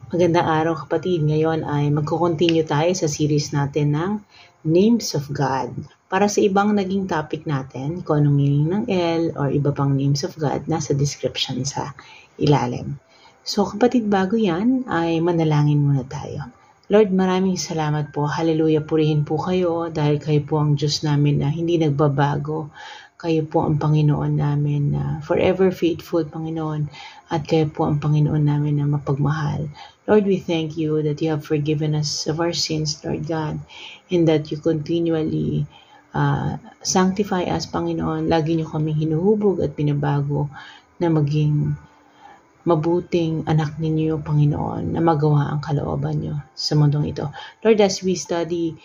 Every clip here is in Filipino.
Magandang araw kapatid. Ngayon ay magko-continue tayo sa series natin ng Names of God. Para sa ibang naging topic natin, kung anong meaning ng L or iba pang names of God, nasa description sa ilalim. So kapatid, bago yan ay manalangin muna tayo. Lord, maraming salamat po. Hallelujah, purihin po kayo dahil kayo po ang Diyos namin na hindi nagbabago. Kayo po ang Panginoon namin na forever faithful, Panginoon. At kayo po ang Panginoon namin na mapagmahal. Lord, we thank you that you have forgiven us of our sins, Lord God, and that you continually sanctify us, Panginoon. Lagi niyo kaming hinuhubog at pinabago na maging mabuting anak ninyo, Panginoon, na magawa ang kalooban niyo sa mundong ito. Lord, as we study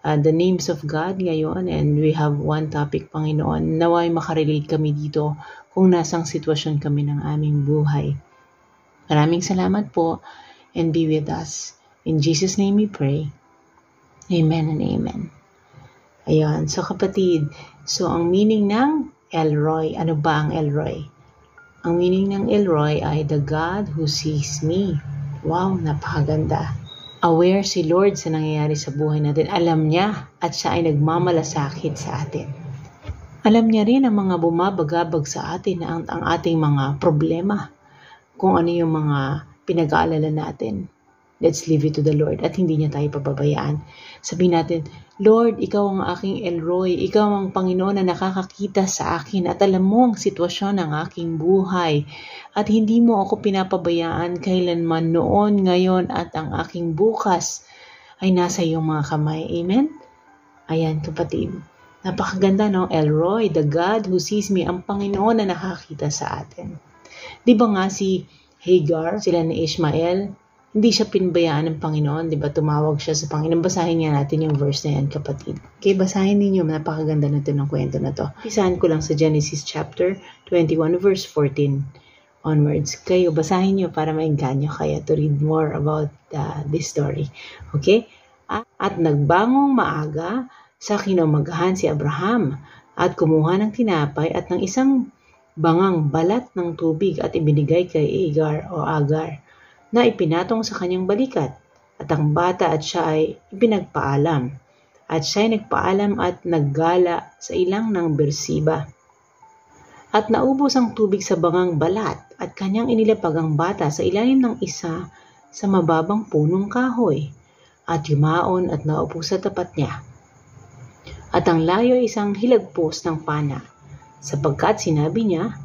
the names of God ngayon, and we have one topic, Panginoon, naway makarelate kami dito kung nasang sitwasyon kami ng aming buhay. Maraming salamat po, and be with us. In Jesus' name we pray. Amen and amen. Ayan, so kapatid, so ang meaning ng Elroy, ano ba ang Elroy? Ang meaning ng Elroy ay the God who sees me. Wow, napakaganda. Aware si Lord sa nangyayari sa buhay natin. Alam niya at siya ay nagmamalasakit sa atin. Alam niya rin ang mga bumabagabag sa atin, ang ating mga problema. Kung ano yung mga pinag-aalala natin. Let's leave it to the Lord at hindi niya tayo pababayaan. Sabihin natin, Lord, ikaw ang aking Elroy. Ikaw ang Panginoon na nakakakita sa akin at alam mo ang sitwasyon ng aking buhay. At hindi mo ako pinapabayaan kailanman noon, ngayon at ang aking bukas ay nasa iyong mga kamay. Amen? Ayan, kapatid. Napakaganda, no? Elroy, the God who sees me, ang Panginoon na nakakita sa atin. Di ba nga si Hagar, sila ni Ishmael, hindi siya pinabayaan ng Panginoon, di ba? Tumawag siya sa Panginoon. Basahin nga natin yung verse na yan, kapatid. Okay, basahin ninyo. Napakaganda natin ng kwento na to. Pisahan ko lang sa Genesis chapter 21, verse 14 onwards. Kayo, basahin nyo para maingganyo kayo to read more about this story. Okay? At nagbangong maaga sa kinumagahan si Abraham at kumuha ng tinapay at ng isang bangang balat ng tubig at ibinigay kay Agar na ipinatong sa kanyang balikat. At ang bata at siya ay ipinagpaalam. At siya ay nagpaalam at naggala sa ilang ng Beersheba. At naubos ang tubig sa bangang balat at kanyang inilapag ang bata sa ilalim ng isa sa mababang punong kahoy. At yumaon at naupo sa tapat niya. At ang layo ay isang hilagpos ng pana, sapagkat sinabi niya,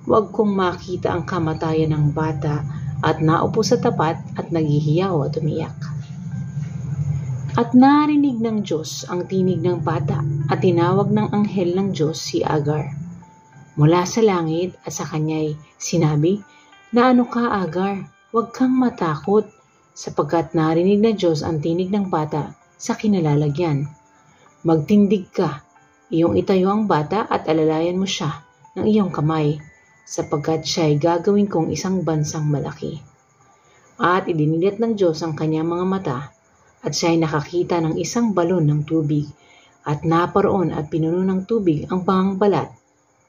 huwag kong makita ang kamatayan ng bata, at naupo sa tapat at naghihiyaw at umiyak. At narinig ng Diyos ang tinig ng bata at tinawag ng anghel ng Diyos si Agar mula sa langit at sa kanya'y sinabi, na ano ka, Agar, huwag kang matakot, sapagkat narinig ng Diyos ang tinig ng bata sa kinalalagyan. Magtindig ka, iyong itayo ang bata at alalayan mo siya ng iyong kamay, sapagkat siya ay gagawin kong isang bansang malaki. At idinilat ng Diyos ang kanyang mga mata, at siya ay nakakita ng isang balon ng tubig, at naparoon at pinuno ng tubig ang bangang balat,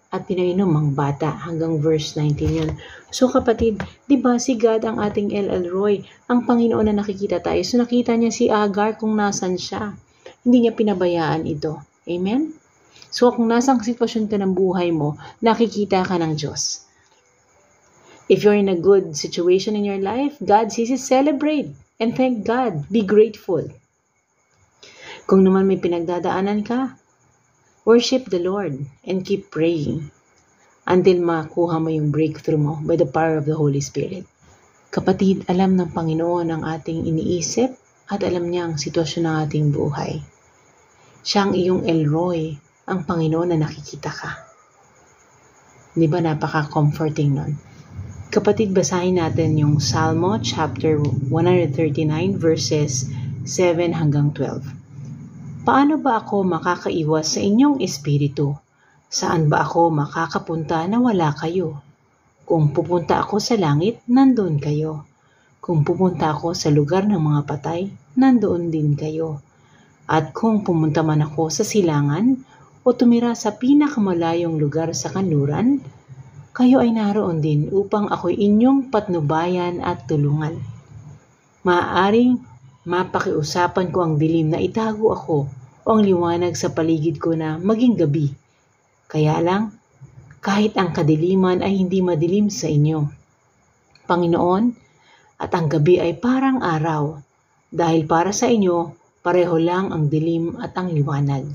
at pinainom ang bata, hanggang verse 19 yun. So kapatid, di ba si God ang ating Elroy, ang Panginoon na nakikita tayo. So nakita niya si Agar kung nasan siya. Hindi niya pinabayaan ito. Amen? So kung nasang sitwasyon ka ng buhay mo, nakikita ka ng Diyos. If you're in a good situation in your life, God sees it, celebrate and thank God. Be grateful. Kung naman may pinagdadaanan ka, worship the Lord and keep praying until makuha mo yung breakthrough mo by the power of the Holy Spirit. Kapatid, alam ng Panginoon ang ating iniisip at alam niya ang sitwasyon ng ating buhay. Siya ang iyong Elroy, ang Panginoon na nakikita ka. Di ba napaka-comforting nun? Kapatid, basahin natin yung Salmo chapter 139 verses 7 hanggang 12. Paano ba ako makakaiwas sa inyong espiritu? Saan ba ako makakapunta na wala kayo? Kung pupunta ako sa langit, nandoon kayo. Kung pupunta ako sa lugar ng mga patay, nandoon din kayo. At kung pumunta man ako sa silangan o tumira sa pinakamalayong lugar sa kanluran, kayo ay naroon din upang ako'y inyong patnubayan at tulungan. Maaaring mapakiusapan ko ang dilim na itago ako o ang liwanag sa paligid ko na maging gabi. Kaya lang, kahit ang kadiliman ay hindi madilim sa inyo, Panginoon, at ang gabi ay parang araw, dahil para sa inyo, pareho lang ang dilim at ang liwanag.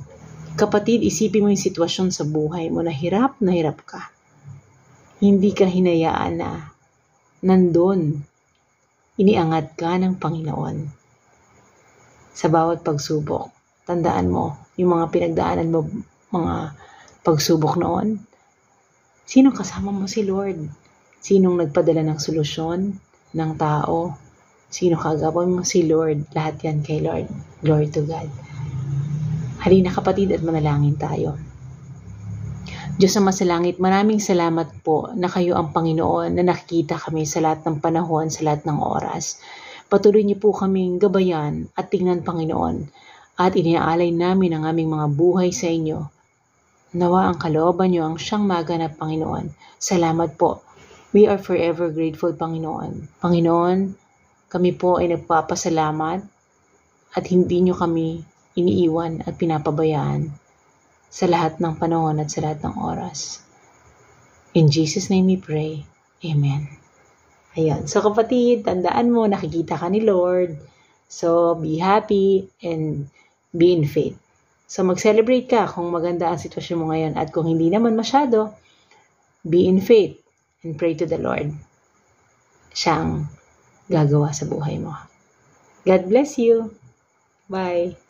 Kapatid, isipin mo yung sitwasyon sa buhay mo na hirap ka. Hindi ka hinayaan na nandun. Iniangat ka ng Panginoon. Sa bawat pagsubok, tandaan mo, yung mga pinagdaanan mo, mga pagsubok noon, sino kasama mo? Si Lord. Sinong nagpadala ng solusyon ng tao? Sino kagawa mo? Si Lord. Lahat yan kay Lord. Glory to God. Halina kapatid at manalangin tayo. Diyos na masalangit, maraming salamat po na kayo ang Panginoon na nakikita kami sa lahat ng panahon, sa lahat ng oras. Patuloy niyo po kaming gabayan at tingnan Panginoon at iniaalay namin ang aming mga buhay sa inyo. Nawa ang kalooban niyo ang siyang maganap Panginoon. Salamat po. We are forever grateful Panginoon. Panginoon, kami po ay nagpapasalamat at hindi niyo kami iniiwan at pinapabayaan sa lahat ng panahon at sa lahat ng oras. In Jesus' name we pray. Amen. Ayan. So kapatid, tandaan mo, nakikita ka ni Lord. So be happy and be in faith. So mag-celebrate ka kung maganda ang sitwasyon mo ngayon at kung hindi naman masyado, be in faith and pray to the Lord. Siyang gagawa sa buhay mo. God bless you. Bye.